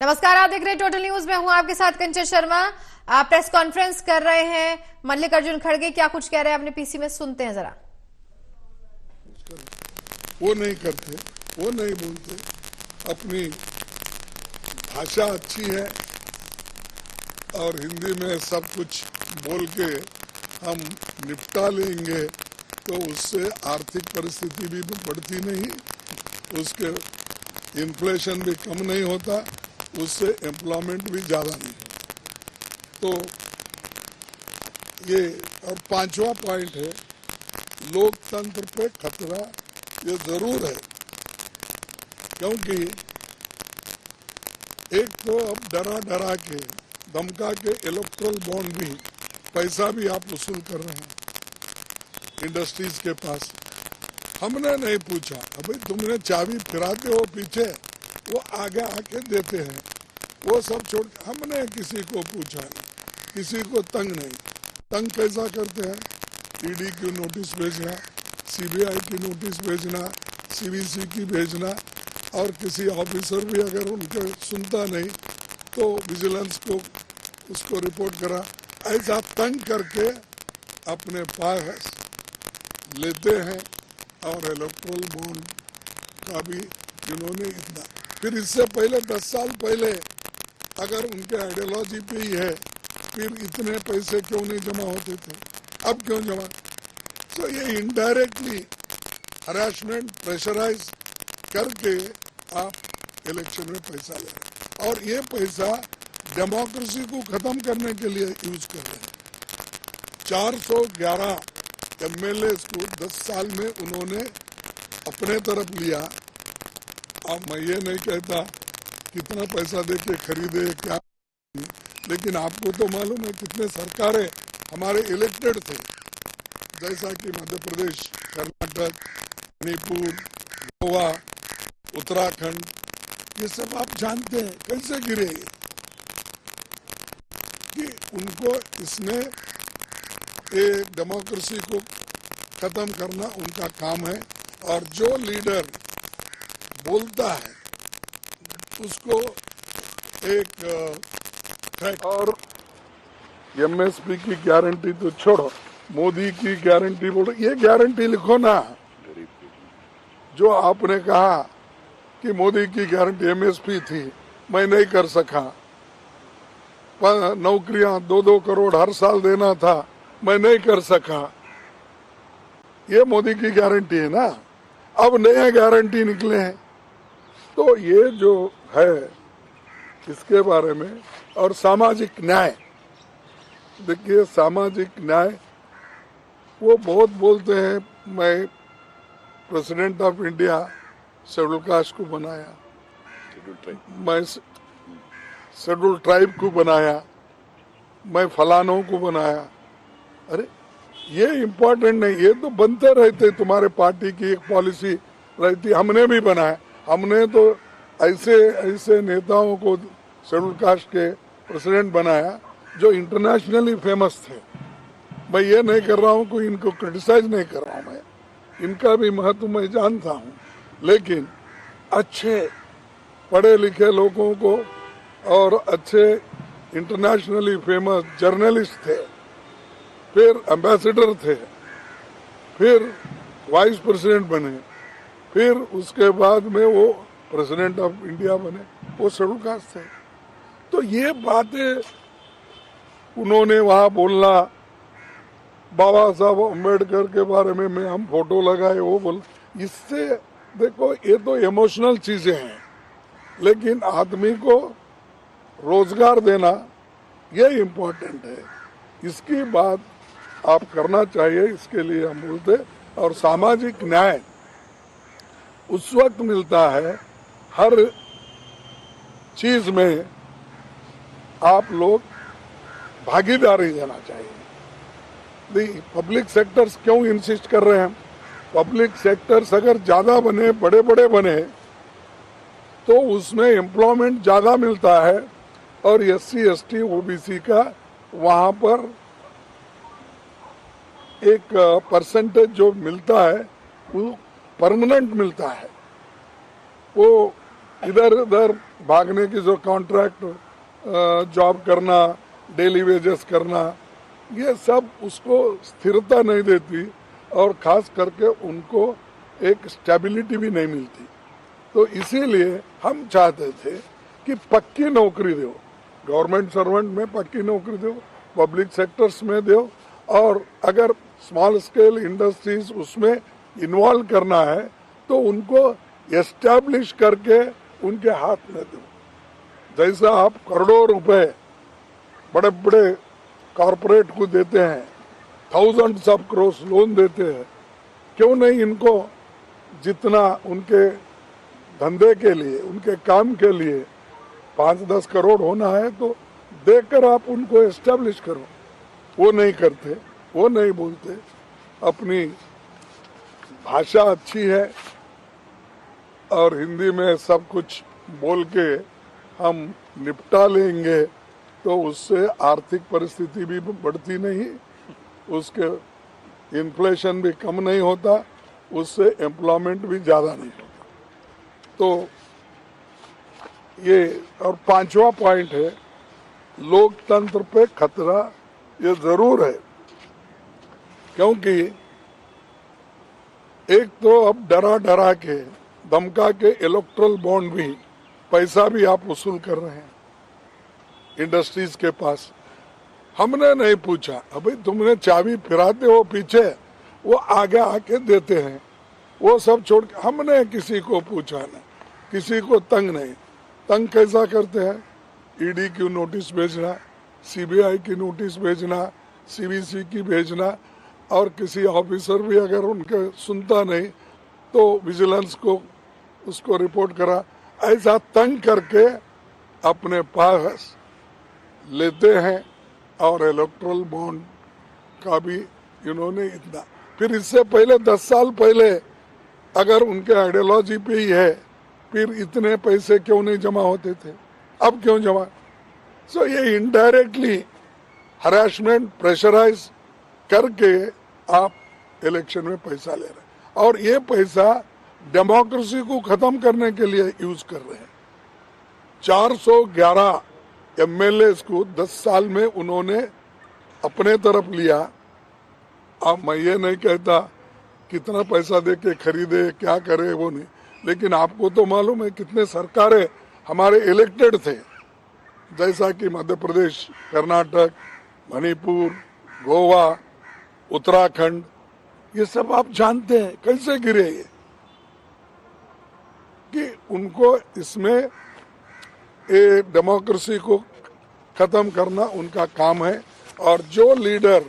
नमस्कार, आप देख रहे हैं टोटल न्यूज में हूं आपके साथ कंचन शर्मा। आप प्रेस कॉन्फ्रेंस कर रहे हैं, मल्लिकार्जुन खड़गे क्या कुछ कह रहे हैं अपने पीसी में, सुनते हैं जरा। वो नहीं करते, वो नहीं बोलते, अपनी भाषा अच्छी है और हिंदी में सब कुछ बोल के हम निपटा लेंगे तो उससे आर्थिक परिस्थिति भी बढ़ती नहीं, उसके इन्फ्लेशन भी कम नहीं होता, उससे एम्प्लॉयमेंट भी ज्यादा नहीं। तो ये और पांचवा पॉइंट है, लोकतंत्र पे खतरा ये जरूर है, क्योंकि एक तो अब डरा डरा के धमका के इलेक्ट्रल बॉन्ड भी, पैसा भी आप वसूल कर रहे हैं इंडस्ट्रीज के पास। हमने नहीं पूछा, अभी तुमने चाबी फिराते हो पीछे, वो आगे आके देते हैं, वो सब छोड़। हमने किसी को पूछा नहीं, किसी को तंग नहीं। तंग कैसा करते हैं? ईडी की नोटिस भेजना, सीबीआई की नोटिस भेजना, सीवीसी की भेजना, और किसी ऑफिसर भी अगर उनको सुनता नहीं तो विजिलेंस को उसको रिपोर्ट करा। ऐसा तंग करके अपने पास लेते हैं और इलेक्ट्रल बॉन्ड का भी इन्होंने इतना। फिर इससे पहले 10 साल पहले अगर उनके आइडियोलॉजी पे ही है, फिर इतने पैसे क्यों नहीं जमा होते थे, अब क्यों जमा? तो ये इनडायरेक्टली हरासमेंट, प्रेशराइज करके आप इलेक्शन में पैसा ले रहे हैं, और ये पैसा डेमोक्रेसी को खत्म करने के लिए यूज कर रहे हैं। 411 एमएलए को 10 साल में उन्होंने अपने तरफ लिया। अब मैं ये नहीं कहता कितना पैसा देके खरीदे क्या, लेकिन आपको तो मालूम है कितने सरकारें हमारे इलेक्टेड थे, जैसा कि मध्य प्रदेश, कर्नाटक, मणिपुर, गोवा, उत्तराखंड, ये सब आप जानते हैं कैसे गिरे, कि उनको इसमें एक डेमोक्रेसी को खत्म करना उनका काम है। और जो लीडर बोलता है उसको एक थ्रेट। और एमएसपी की गारंटी तो छोड़ो, मोदी की गारंटी बोलो, ये गारंटी लिखो ना। जो आपने कहा कि मोदी की गारंटी एमएसपी थी, मैं नहीं कर सका, नौकरियां 2-2 करोड़ हर साल देना था, मैं नहीं कर सका, ये मोदी की गारंटी है ना। अब नया गारंटी निकले हैं, तो ये जो है इसके बारे में। और सामाजिक न्याय, देखिए सामाजिक न्याय वो बहुत बोलते हैं, मैं president of India schedule caste को बनाया, मैं शेड्यूल ट्राइब को बनाया, मैं फलानों को बनाया। अरे ये इम्पोर्टेंट नहीं, ये तो बनते रहते, तुम्हारे पार्टी की एक पॉलिसी रहती। हमने भी बनाया, हमने तो ऐसे ऐसे नेताओं को शेड्यूल कास्ट के प्रेसिडेंट बनाया जो इंटरनेशनली फेमस थे। मैं ये नहीं कर रहा हूँ, कोई इनको क्रिटिसाइज नहीं कर रहा हूँ, मैं इनका भी महत्व मैं जानता हूँ, लेकिन अच्छे पढ़े लिखे लोगों को और अच्छे इंटरनेशनली फेमस जर्नलिस्ट थे, फिर एम्बेसडर थे, फिर वाइस प्रेसिडेंट बने, फिर उसके बाद में वो प्रेसिडेंट ऑफ इंडिया बने, वो शेड्यूल कास्ट थे। तो ये बातें उन्होंने वहां बोलना, बाबा साहब अम्बेडकर के बारे में हम फोटो लगाए, वो बोल, इससे देखो ये तो इमोशनल चीजें हैं, लेकिन आदमी को रोजगार देना ये इम्पोर्टेंट है। इसकी बात आप करना चाहिए, इसके लिए हम बोलते। और सामाजिक न्याय उस वक्त मिलता है, हर चीज में आप लोग भागीदारी देना चाहिए। पब्लिक सेक्टर्स क्यों इंसिस्ट कर रहे हैं? पब्लिक सेक्टर्स अगर ज्यादा बने, बड़े बड़े बने, तो उसमें एम्प्लॉयमेंट ज्यादा मिलता है, और SC ST OBC का वहां पर एक परसेंटेज जो मिलता है वो परमानेंट मिलता है, वो इधर उधर भागने की जो कॉन्ट्रैक्ट जॉब करना, डेली वेजेस करना, ये सब उसको स्थिरता नहीं देती और खास करके उनको एक स्टेबिलिटी भी नहीं मिलती। तो इसीलिए हम चाहते थे कि पक्की नौकरी दो, गवर्नमेंट सर्वेंट में पक्की नौकरी दो, पब्लिक सेक्टर्स में दो, और अगर स्मॉल स्केल इंडस्ट्रीज उसमें इन्वॉल्व करना है तो उनको एस्टैब्लिश करके उनके हाथ में दो। जैसा आप करोड़ों रुपए बड़े बड़े कॉरपोरेट को देते हैं, थाउजेंड्स ऑफ करोड़ लोन देते हैं, क्यों नहीं इनको जितना उनके धंधे के लिए, उनके काम के लिए 5-10 करोड़ होना है तो देकर आप उनको एस्टैब्लिश करो। वो नहीं करते, वो नहीं बोलते। अपनी भाषा अच्छी है और हिंदी में सब कुछ बोल के हम निपटा लेंगे तो उससे आर्थिक परिस्थिति भी बढ़ती नहीं, उसके इन्फ्लेशन भी कम नहीं होता, उससे एम्प्लॉयमेंट भी ज़्यादा नहीं होता। तो ये, और पांचवा पॉइंट है लोकतंत्र पे खतरा। ये जरूर है, क्योंकि एक तो अब डरा डरा के, धमका के इलेक्ट्रल बॉन्ड भी, पैसा भी आप वसूल कर रहे हैं इंडस्ट्रीज के पास। हमने नहीं पूछा, अभी तुमने चाबी फिराते हो पीछे, वो आगे आके देते हैं, वो सब छोड़ के हमने किसी को पूछा नहीं, किसी को तंग नहीं। तंग कैसा करते हैं? ईडी की नोटिस भेजना, सीबीआई की नोटिस भेजना, सीवीसी की भेजना, और किसी ऑफिसर भी अगर उनके सुनता नहीं तो विजिलेंस को उसको रिपोर्ट करा। ऐसा तंग करके अपने पास लेते हैं। और इलेक्ट्रल बॉन्ड का भी इन्होंने इतना, फिर इससे पहले 10 साल पहले अगर उनके आइडियोलॉजी पे ही है, फिर इतने पैसे क्यों नहीं जमा होते थे, अब क्यों जमा? सो ये इनडायरेक्टली हरासमेंट, प्रेशराइज करके आप इलेक्शन में पैसा ले रहे हैं, और ये पैसा डेमोक्रेसी को खत्म करने के लिए यूज कर रहे हैं। 411 एमएलए को 10 साल में उन्होंने अपने तरफ लिया। अब मैं ये नहीं कहता कितना पैसा दे के खरीदे, क्या करे, वो नहीं, लेकिन आपको तो मालूम है कितने सरकारें हमारे इलेक्टेड थे, जैसा कि मध्य प्रदेश, कर्नाटक, मणिपुर, गोवा, उत्तराखंड, ये सब आप जानते हैं कैसे गिरे ये, कि उनको इसमें ये डेमोक्रेसी को खत्म करना उनका काम है। और जो लीडर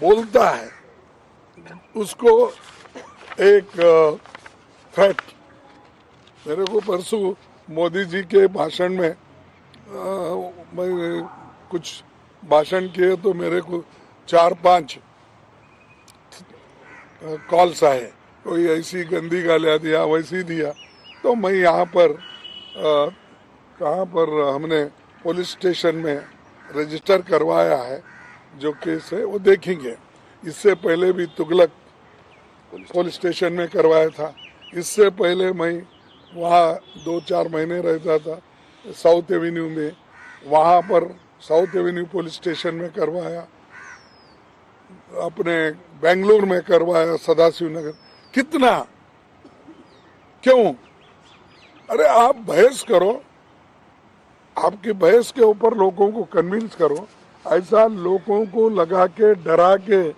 बोलता है उसको एक थ्रेट, मेरे को परसों मोदी जी के भाषण में मैं कुछ भाषण किए तो मेरे को 4-5 कॉल्स आए, कोई ऐसी गंदी गालियाँ दिया, वैसी दिया। तो मैं यहाँ पर कहाँ पर हमने पुलिस स्टेशन में रजिस्टर करवाया है, जो केस है वो देखेंगे। इससे पहले भी तुगलक पुलिस स्टेशन में करवाया था। इससे पहले मैं वहाँ 2-4 महीने रहता था साउथ एवेन्यू में, वहाँ पर साउथ एवेन्यू पुलिस स्टेशन में करवाया, अपने बेंगलुरु में करवाया, सदाशिव नगर। कितना, क्यों? अरे आप बहस करो, आपकी बहस के ऊपर लोगों को कन्विंस करो। ऐसा लोगों को लगा के, डरा के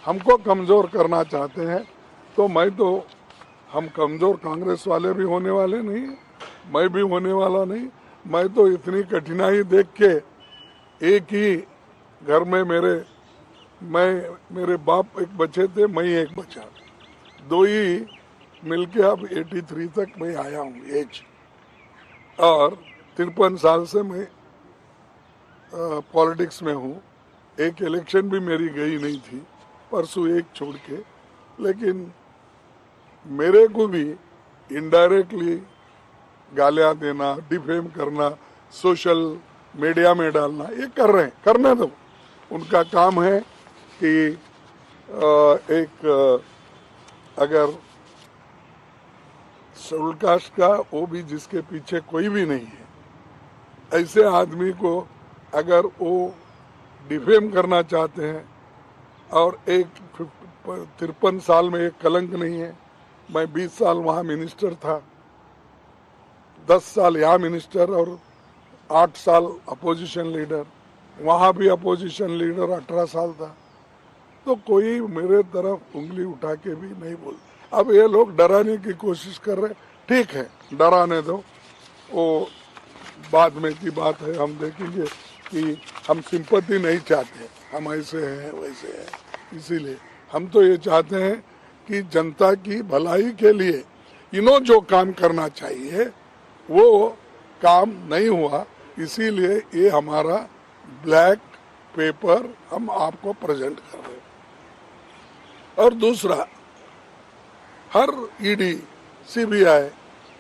हमको कमजोर करना चाहते हैं, तो हम कमजोर कांग्रेस वाले भी होने वाले नहीं, मैं भी होने वाला नहीं। मैं तो इतनी कठिनाई देख के, एक ही घर में मेरे बाप एक बच्चे थे, मैं एक बचा, 2 ही मिलके अब 83 तक मैं आया हूँ एज, और 53 साल से मैं पॉलिटिक्स में हूँ। एक इलेक्शन भी मेरी गई नहीं थी, परसों एक छोड़ के। लेकिन मेरे को भी इनडायरेक्टली गालियाँ देना, डिफेम करना, सोशल मीडिया में डालना, ये कर रहे हैं, करने दो, उनका काम है। कि अगर शेड्यूल कास्ट का वो भी जिसके पीछे कोई भी नहीं है, ऐसे आदमी को अगर वो डिफेम करना चाहते हैं और एक 53 साल में एक कलंक नहीं है। मैं 20 साल वहाँ मिनिस्टर था, 10 साल यहाँ मिनिस्टर और 8 साल अपोजिशन लीडर, वहाँ भी अपोजिशन लीडर 18 साल था। तो कोई मेरे तरफ उंगली उठा के भी नहीं बोल। अब ये लोग डराने की कोशिश कर रहे, ठीक है डराने दो, वो बाद में की बात है। हम देखेंगे कि हम सिंपैथी नहीं चाहते, हम ऐसे हैं वैसे हैं, इसीलिए हम तो ये चाहते हैं कि जनता की भलाई के लिए इन्हों जो काम करना चाहिए वो काम नहीं हुआ, इसीलिए ये हमारा ब्लैक पेपर हम आपको प्रेजेंट कर रहे हैं। और दूसरा, हर ईडी सीबीआई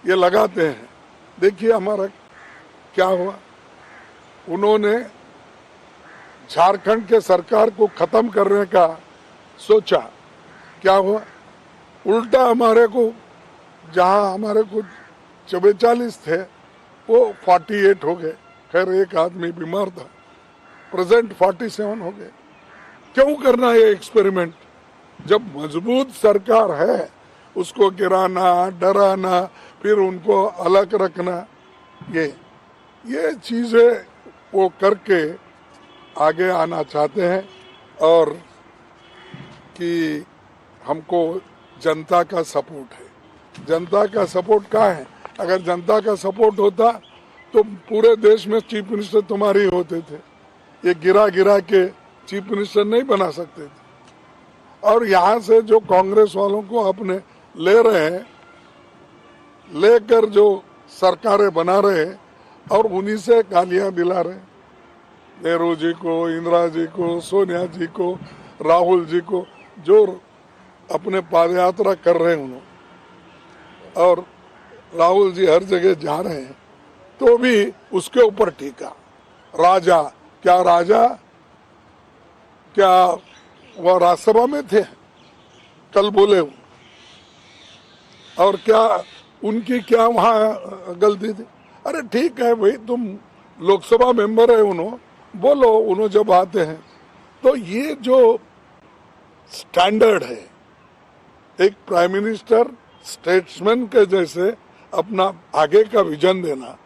ये लगाते हैं, देखिए हमारा क्या हुआ। उन्होंने झारखंड के सरकार को खत्म करने का सोचा, क्या हुआ, उल्टा हमारे को, जहां हमारे को 44 थे वो 48 हो गए। खैर एक आदमी बीमार था, प्रेजेंट 47 हो गए। क्यों करना ये एक्सपेरिमेंट? जब मजबूत सरकार है उसको गिराना, डराना, फिर उनको अलग रखना, ये चीजें वो करके आगे आना चाहते हैं। और कि हमको जनता का सपोर्ट है। जनता का सपोर्ट कहाँ है? अगर जनता का सपोर्ट होता तो पूरे देश में चीफ मिनिस्टर तुम्हारे होते थे, ये गिरा गिरा के चीफ मिनिस्टर नहीं बना सकते थे। और यहाँ से जो कांग्रेस वालों को अपने ले रहे हैं, लेकर जो सरकारें बना रहे हैं और उन्हीं से गालियां दिला रहे हैं, नेहरू जी को, इंदिरा जी को, सोनिया जी को, राहुल जी को, जो अपने पादयात्रा कर रहे हैं उन्होंने। और राहुल जी हर जगह जा रहे हैं तो भी उसके ऊपर टीका। राजा क्या वह राज्यसभा में थे? कल बोले हूं। और क्या उनकी क्या वहां गलती थी? अरे ठीक है भाई, तुम लोकसभा मेंबर है, उन्होंने बोलो, उन्होंने जब आते हैं तो ये जो स्टैंडर्ड है, एक प्राइम मिनिस्टर स्टेट्समैन के जैसे अपना आगे का विजन देना,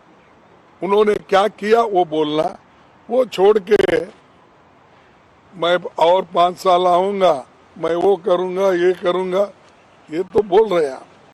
उन्होंने क्या किया वो बोलना, वो छोड़ के मैं और 5 साल आऊंगा, मैं वो करूंगा, ये करूंगा, ये तो बोल रहे हैं आप।